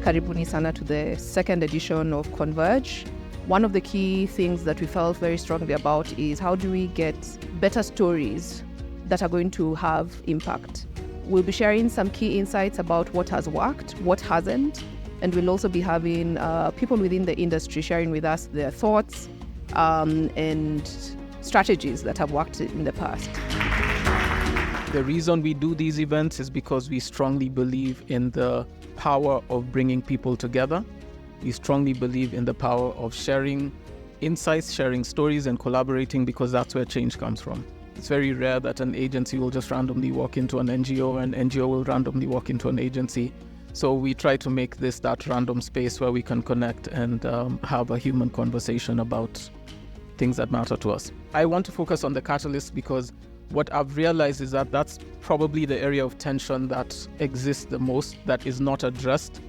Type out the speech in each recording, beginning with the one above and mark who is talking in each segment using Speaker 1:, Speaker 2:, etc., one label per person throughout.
Speaker 1: Karibuni sana to the second edition of Converge. One of the key things that we felt very strongly about is how do we get better stories that are going to have impact. We'll be sharing some key insights about what has worked, what hasn't, and we'll also be having people within the industry sharing with us their thoughts and strategies that have worked in the past.
Speaker 2: The reason we do these events is because we strongly believe in the power of bringing people together. We strongly believe in the power of sharing insights, sharing stories, and collaborating, because that's where change comes from. It's very rare that an agency will just randomly walk into an NGO and NGO will randomly walk into an agency. So we try to make this that random space where we can connect and have a human conversation about things that matter to us. I want to focus on the catalyst because what I've realized is that that's probably the area of tension that exists the most, that is not addressed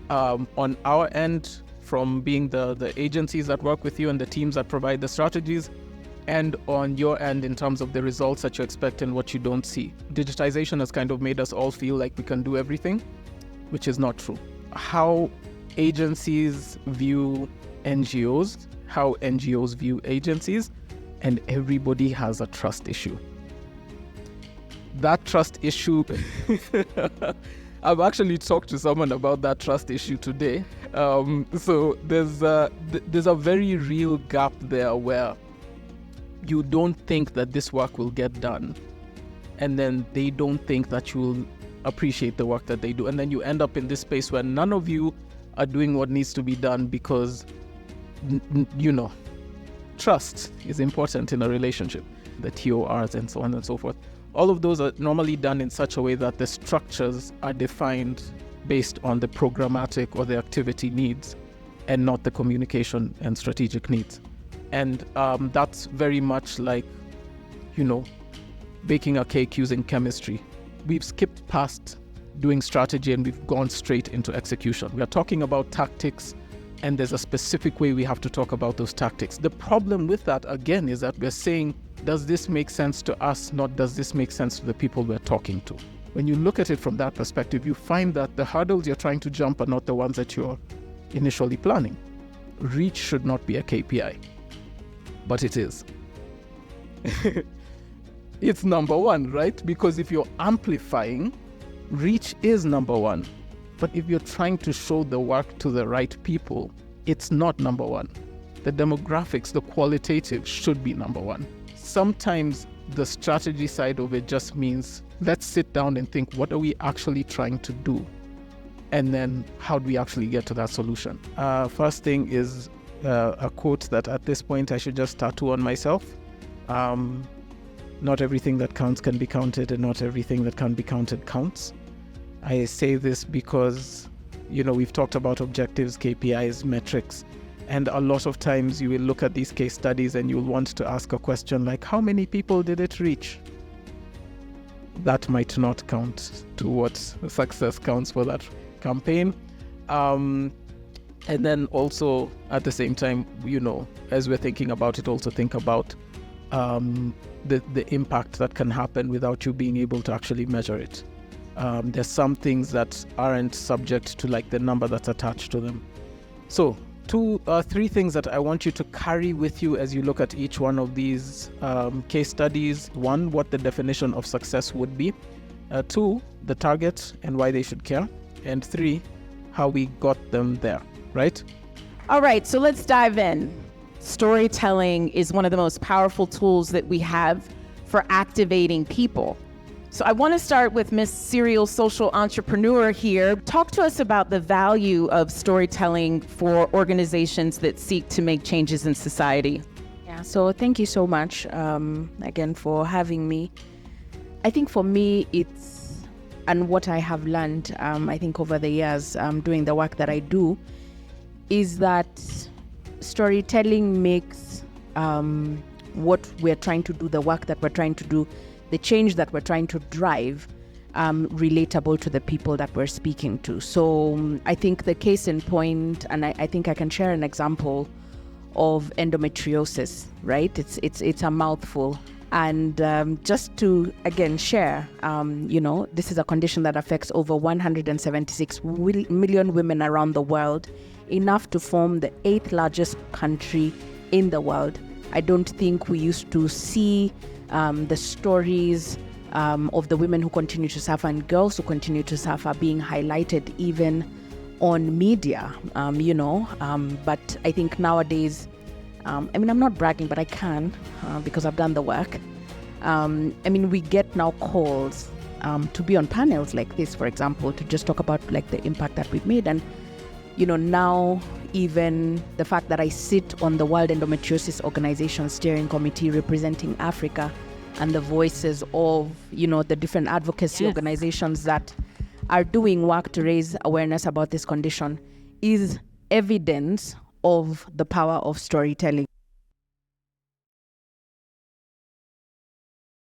Speaker 2: on our end, from being the agencies that work with you and the teams that provide the strategies, and on your end in terms of the results that you expect and what you don't see. Digitization has kind of made us all feel like we can do everything, which is not true. How agencies view NGOs, how NGOs view agencies, and everybody has a trust issue. That trust issue, I've actually talked to someone about that trust issue today. So there's a very real gap there where you don't think that this work will get done, and then they don't think that you will appreciate the work that they do. And then you end up in this space where none of you are doing what needs to be done because, trust is important in a relationship, the TORs and so on and so forth. All of those are normally done in such a way that the structures are defined based on the programmatic or the activity needs and not the communication and strategic needs. And that's very much like, baking a cake using chemistry. We've skipped past doing strategy and we've gone straight into execution. We are talking about tactics, and there's a specific way we have to talk about those tactics. The problem with that, again, is that we're saying, does this make sense to us? Not does this make sense to the people we're talking to? When you look at it from that perspective, you find that the hurdles you're trying to jump are not the ones that you're initially planning. Reach should not be a KPI, but it is. It's number one, right? Because if you're amplifying, reach is number one. But if you're trying to show the work to the right people, it's not number one. The demographics, the qualitative should be number one. Sometimes the strategy side of it just means, let's sit down and think, what are we actually trying to do? And then how do we actually get to that solution? First thing is a quote that at this point I should just tattoo on myself. Not everything that counts can be counted, and not everything that can be counted counts. I say this because, we've talked about objectives, KPIs, metrics, and a lot of times you will look at these case studies and you'll want to ask a question like, how many people did it reach? That might not count towards success counts for that campaign. And then also at the same time, as we're thinking about it, also think about the impact that can happen without you being able to actually measure it. There's some things that aren't subject to like the number that's attached to them. So three things that I want you to carry with you as you look at each one of these case studies. One, what the definition of success would be. Two, the target and why they should care. And three, how we got them there, right?
Speaker 3: All right, so let's dive in. Storytelling is one of the most powerful tools that we have for activating people. So I want to start with Miss Serial Social Entrepreneur here. Talk to us about the value of storytelling for organizations that seek to make changes in society.
Speaker 4: Yeah, so thank you so much again for having me. I think for me, and what I have learned, I think over the years doing the work that I do, is that storytelling makes what we're trying to do, the work that we're trying to do, the change that we're trying to drive, relatable to the people that we're speaking to. So I think the case in point, and I think I can share an example of endometriosis, right? It's a mouthful. And just to, again, share, this is a condition that affects over 176 million women around the world, enough to form the 8th largest country in the world. I don't think we used to see the stories of the women who continue to suffer and girls who continue to suffer being highlighted even on media, but I think nowadays, I'm not bragging, but I can because I've done the work. We get now calls to be on panels like this, for example, to just talk about like the impact that we've made. And, now even the fact that I sit on the World Endometriosis Organization Steering Committee representing Africa and the voices of, the different advocacy organizations that are doing work to raise awareness about this condition is evidence of the power of storytelling.